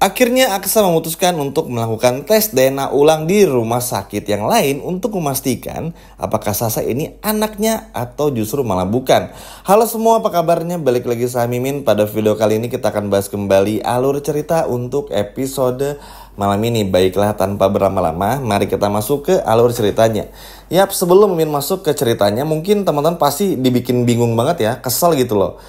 Akhirnya Aksa memutuskan untuk melakukan tes DNA ulang di rumah sakit yang lain untuk memastikan apakah Sasa ini anaknya atau justru malah bukan. Halo semua, apa kabarnya? Balik lagi saya Mimin. Pada video kali ini kita akan bahas kembali alur cerita untuk episode malam ini. Baiklah, tanpa berlama-lama, mari kita masuk ke alur ceritanya. Yap, sebelum Mimin masuk ke ceritanya, mungkin teman-teman pasti dibikin bingung banget ya, kesel gitu loh.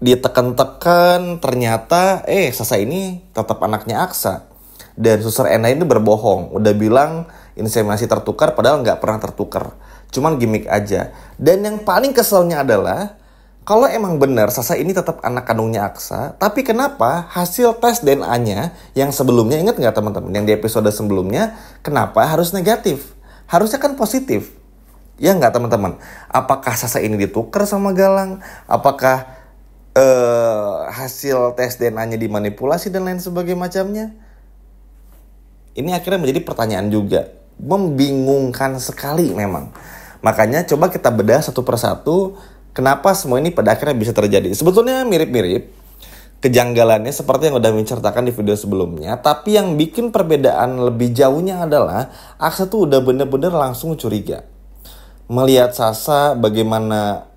Ditekan-tekan, ternyata Sasa ini tetap anaknya Aksa. Dan Suster Ena ini berbohong, udah bilang inseminasi tertukar padahal nggak pernah tertukar, cuman gimmick aja. Dan yang paling keselnya adalah kalau emang benar Sasa ini tetap anak kandungnya Aksa, tapi kenapa hasil tes DNA-nya yang sebelumnya, ingat nggak teman-teman, yang di episode sebelumnya, kenapa harus negatif? Harusnya kan positif. Ya nggak teman-teman? Apakah Sasa ini ditukar sama Galang? Apakah hasil tes DNA-nya dimanipulasi dan lain sebagainya macamnya? Ini akhirnya menjadi pertanyaan juga. Membingungkan sekali memang. Makanya coba kita bedah satu persatu kenapa semua ini pada akhirnya bisa terjadi. Sebetulnya mirip-mirip kejanggalannya seperti yang udah menceritakan di video sebelumnya. Tapi yang bikin perbedaan lebih jauhnya adalah Aksa tuh udah bener-bener langsung curiga. Melihat Sasa bagaimana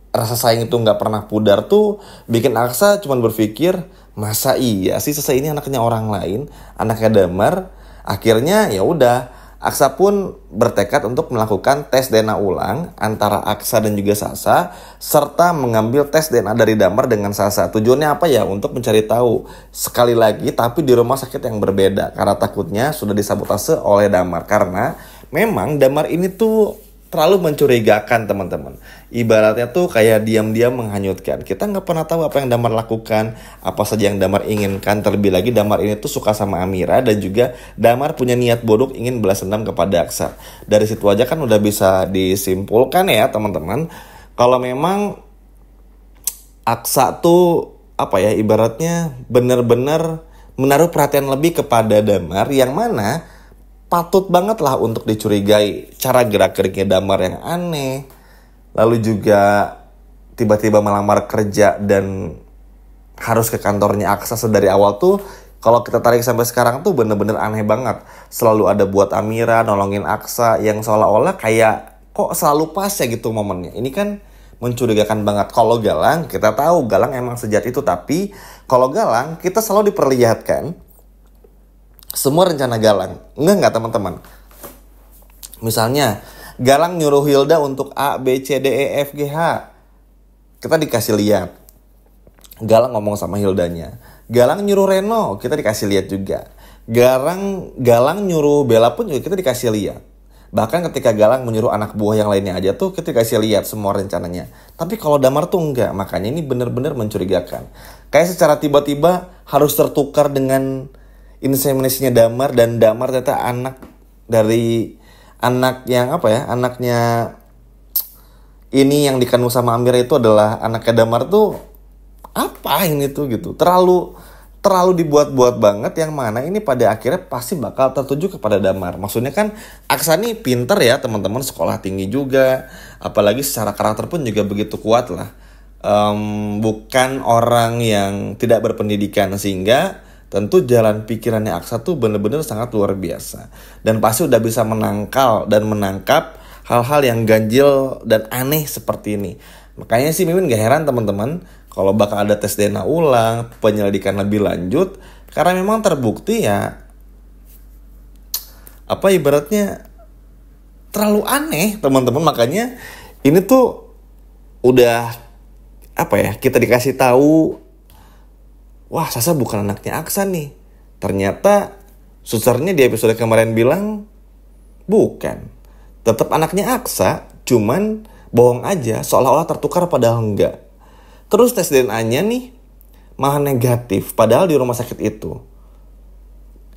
rasa sayang itu nggak pernah pudar tuh bikin Aksa cuman berpikir, masa iya sih Sasa ini anaknya orang lain, anaknya Damar. Akhirnya ya udah, Aksa pun bertekad untuk melakukan tes DNA ulang antara Aksa dan juga Sasa, serta mengambil tes DNA dari Damar dengan Sasa. Tujuannya apa ya? Untuk mencari tahu sekali lagi, tapi di rumah sakit yang berbeda, karena takutnya sudah disabotase oleh Damar. Karena memang Damar ini tuh terlalu mencurigakan teman-teman. Ibaratnya tuh kayak diam-diam menghanyutkan. Kita nggak pernah tahu apa yang Damar lakukan, apa saja yang Damar inginkan. Terlebih lagi Damar ini tuh suka sama Amira, dan juga Damar punya niat bodok ingin balas dendam kepada Aksa. Dari situ aja kan udah bisa disimpulkan ya teman-teman, kalau memang Aksa tuh apa ya, ibaratnya benar-benar menaruh perhatian lebih kepada Damar, yang mana patut banget lah untuk dicurigai. Cara gerak-geriknya Damar yang aneh, lalu juga tiba-tiba melamar kerja dan harus ke kantornya Aksa sedari awal tuh, kalau kita tarik sampai sekarang tuh bener-bener aneh banget. Selalu ada buat Amira, nolongin Aksa, yang seolah-olah kayak kok selalu pas ya gitu momennya. Ini kan mencurigakan banget. Kalau Galang, kita tahu Galang emang sejat itu, tapi kalau Galang kita selalu diperlihatkan semua rencana Galang. Enggak teman-teman? Misalnya Galang nyuruh Hilda untuk A, B, C, D, E, F, G, H. Kita dikasih lihat Galang ngomong sama Hildanya. Galang nyuruh Reno, kita dikasih lihat juga. Galang nyuruh Bella pun juga kita dikasih lihat. Bahkan ketika Galang menyuruh anak buah yang lainnya aja tuh kita dikasih lihat semua rencananya. Tapi kalau Damar tuh enggak. Makanya ini benar-benar mencurigakan. Kayak secara tiba-tiba harus tertukar dengan inseminasinya Damar, dan Damar ternyata anak dari anak yang apa ya, anaknya ini yang dikandung sama Amira itu adalah anaknya Damar tuh. Apa ini tuh gitu, terlalu dibuat-buat banget, yang mana ini pada akhirnya pasti bakal tertuju kepada Damar. Maksudnya kan Aksa nih pinter ya teman-teman, sekolah tinggi juga, apalagi secara karakter pun juga begitu kuat lah. Bukan orang yang tidak berpendidikan, sehingga tentu jalan pikirannya Aksa tuh bener-bener sangat luar biasa. Dan pasti udah bisa menangkal dan menangkap hal-hal yang ganjil dan aneh seperti ini. Makanya sih Mimin gak heran teman-teman kalau bakal ada tes DNA ulang, penyelidikan lebih lanjut. Karena memang terbukti ya, apa ibaratnya terlalu aneh teman-teman. Makanya ini tuh udah apa ya, kita dikasih tahu, wah Sasa bukan anaknya Aksa nih. Ternyata susternya di episode kemarin bilang bukan, tetap anaknya Aksa, cuman bohong aja, seolah-olah tertukar padahal enggak. Terus tes DNA-nya nih malah negatif, padahal di rumah sakit itu.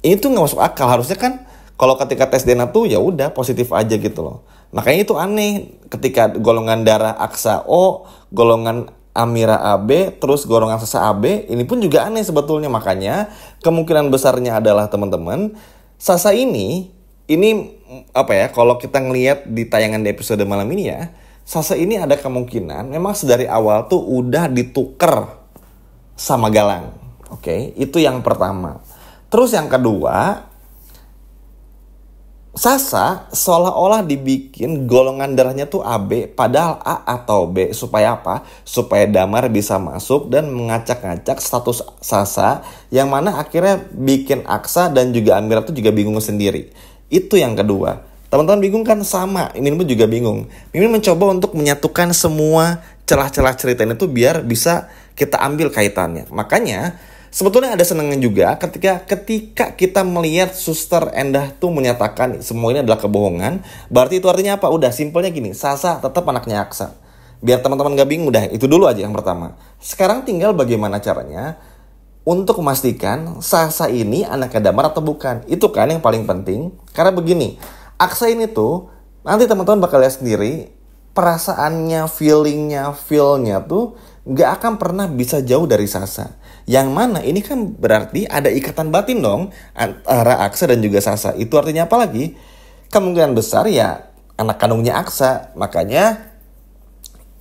Ini tuh nggak masuk akal. Harusnya kan kalau ketika tes DNA tuh ya udah positif aja gitu loh. Makanya itu aneh ketika golongan darah Aksa O, golongan Amira AB, terus golongan Sasa AB, ini pun juga aneh sebetulnya. Makanya kemungkinan besarnya adalah teman-teman, Sasa ini apa ya, kalau kita ngelihat di tayangan di episode malam ini ya, Sasa ini ada kemungkinan memang sedari awal tuh udah ditukar sama Galang. Oke, itu yang pertama. Terus yang kedua, Sasa seolah-olah dibikin golongan darahnya tuh AB, padahal A atau B. Supaya apa? Supaya Damar bisa masuk dan mengacak-ngacak status Sasa, yang mana akhirnya bikin Aksa dan juga Amira tuh juga bingung sendiri. Itu yang kedua. Teman-teman bingung kan? Sama, Mimin pun juga bingung. Mimin mencoba untuk menyatukan semua celah-celah cerita ini tuh biar bisa kita ambil kaitannya. Makanya sebetulnya ada senangnya juga ketika kita melihat Suster Endah tuh menyatakan semua ini adalah kebohongan. Berarti itu artinya apa? Udah simpelnya gini, Sasa tetap anaknya Aksa. Biar teman-teman gak bingung, udah itu dulu aja yang pertama. Sekarang tinggal bagaimana caranya untuk memastikan Sasa ini anaknya Damar atau bukan. Itu kan yang paling penting. Karena begini, Aksa ini tuh nanti teman-teman bakal lihat sendiri, perasaannya, feelnya tuh gak akan pernah bisa jauh dari Sasa. Yang mana ini kan berarti ada ikatan batin dong antara Aksa dan juga Sasa. Itu artinya apa lagi? Kemungkinan besar ya anak kandungnya Aksa. Makanya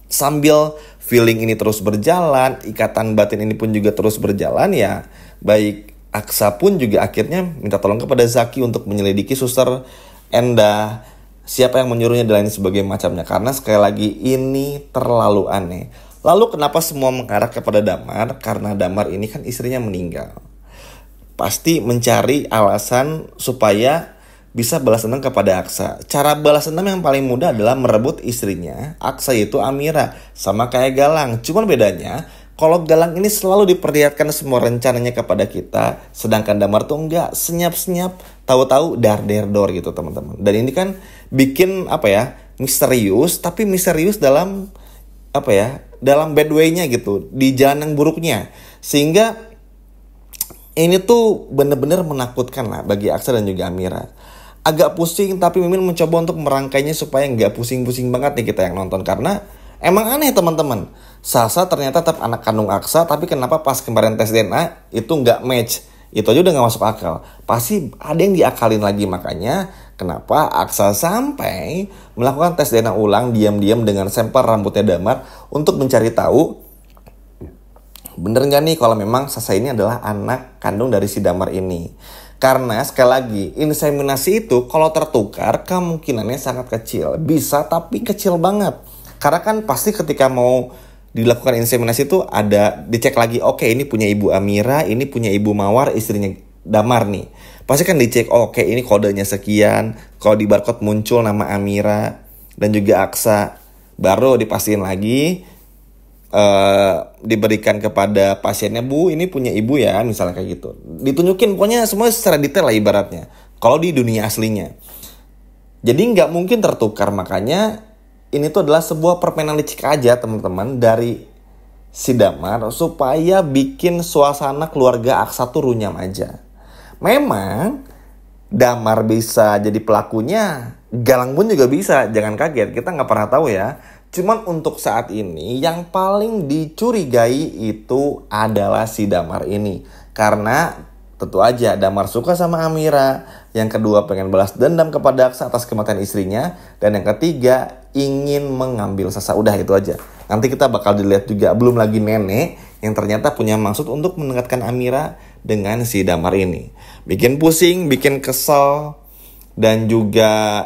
sambil feeling ini terus berjalan, ikatan batin ini pun juga terus berjalan, ya baik Aksa pun juga akhirnya minta tolong kepada Zaki untuk menyelidiki Suster Endah, siapa yang menyuruhnya dan lain sebagainya macamnya. Karena sekali lagi ini terlalu aneh. Lalu kenapa semua mengarah kepada Damar? Karena Damar ini kan istrinya meninggal. Pasti mencari alasan supaya bisa balas dendam kepada Aksa. Cara balas dendam yang paling mudah adalah merebut istrinya. Aksa itu Amira, sama kayak Galang. Cuman bedanya, kalau Galang ini selalu diperlihatkan semua rencananya kepada kita, sedangkan Damar tuh enggak, senyap-senyap, tahu-tahu dar-der-dor gitu teman-teman. Dan ini kan bikin misterius, tapi misterius dalam dalam bad way-nya gitu, di jalan yang buruknya. Sehingga ini tuh bener-bener menakutkan lah bagi Aksa dan juga Amira. Agak pusing, tapi Mimin mencoba untuk merangkainya supaya nggak pusing-pusing banget nih kita yang nonton. Karena emang aneh teman-teman, Sasa ternyata tetap anak kandung Aksa, tapi kenapa pas kemarin tes DNA itu nggak match? Itu aja udah gak masuk akal. Pasti ada yang diakalin lagi. Makanya kenapa Aksa sampai melakukan tes DNA ulang diam-diam dengan sampel rambutnya Damar untuk mencari tahu bener gak nih kalau memang Sasa ini adalah anak kandung dari si Damar ini. Karena sekali lagi, inseminasi itu kalau tertukar kemungkinannya sangat kecil. Bisa tapi kecil banget. Karena kan pasti ketika mau dilakukan inseminasi itu ada dicek lagi, oke ini punya ibu Amira, ini punya ibu Mawar, istrinya Damar nih. Pasti kan dicek, oke ini kodenya sekian, kalau di barcode muncul nama Amira dan juga Aksa, baru dipastiin lagi, diberikan kepada pasiennya, Bu ini punya ibu ya, misalnya kayak gitu. Ditunjukin pokoknya semua secara detail lah ibaratnya, kalau di dunia aslinya. Jadi nggak mungkin tertukar. Makanya ini tuh adalah sebuah permainan licik aja teman-teman dari si Damar supaya bikin suasana keluarga Aksa tuh runyam aja. Memang Damar bisa jadi pelakunya, Galang pun juga bisa, jangan kaget, kita nggak pernah tahu ya. Cuman untuk saat ini yang paling dicurigai itu adalah si Damar ini. Karena tentu aja Damar suka sama Amira, yang kedua pengen balas dendam kepada Aksa atas kematian istrinya, dan yang ketiga ingin mengambil Sasa. Udah itu aja. Nanti kita bakal dilihat juga belum lagi nenek yang ternyata punya maksud untuk mendekatkan Amira dengan si Damar ini. Bikin pusing, bikin kesel, dan juga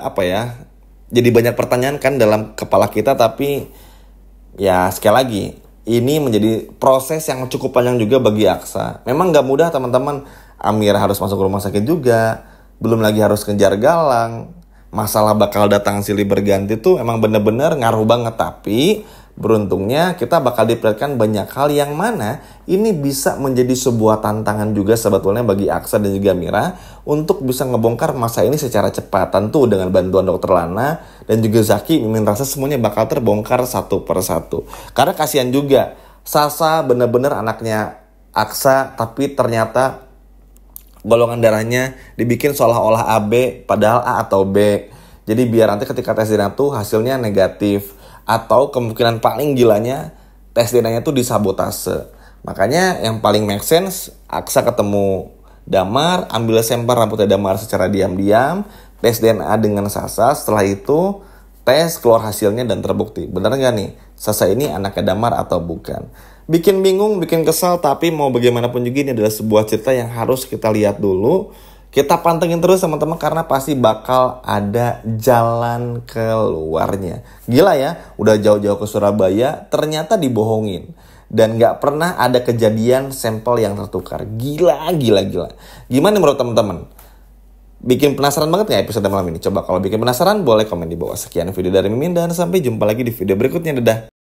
jadi banyak pertanyaan kan dalam kepala kita. Tapi ya sekali lagi, ini menjadi proses yang cukup panjang juga bagi Aksa. Memang gak mudah teman-teman. Amira harus masuk rumah sakit juga, belum lagi harus kejar Galang. Masalah bakal datang silih berganti tuh emang bener-bener ngaruh banget. Tapi beruntungnya kita bakal diperlihatkan banyak hal yang mana ini bisa menjadi sebuah tantangan juga sebetulnya bagi Aksa dan juga Amira untuk bisa ngebongkar masa ini secara cepat. Tentu dengan bantuan Dokter Lana dan juga Zaki, Mimin rasa semuanya bakal terbongkar satu persatu. Karena kasihan juga, Sasa bener-bener anaknya Aksa, tapi ternyata golongan darahnya dibikin seolah-olah AB padahal A atau B. Jadi biar nanti ketika tes DNA tuh hasilnya negatif, atau kemungkinan paling gilanya tes DNA-nya tuh disabotase. Makanya yang paling make sense, Aksa ketemu Damar, ambil sampel rambutnya Damar secara diam-diam, tes DNA dengan Sasa, setelah itu tes keluar hasilnya dan terbukti benar nggak nih Sasa ini anaknya Damar atau bukan. Bikin bingung, bikin kesal, tapi mau bagaimanapun juga ini adalah sebuah cerita yang harus kita lihat dulu. Kita pantengin terus teman-teman karena pasti bakal ada jalan keluarnya. Gila ya, udah jauh-jauh ke Surabaya ternyata dibohongin. Dan gak pernah ada kejadian sampel yang tertukar. Gila. Gimana menurut teman-teman? Bikin penasaran banget gak episode malam ini? Coba kalau bikin penasaran boleh komen di bawah. Sekian video dari Mimin dan sampai jumpa lagi di video berikutnya. Dadah.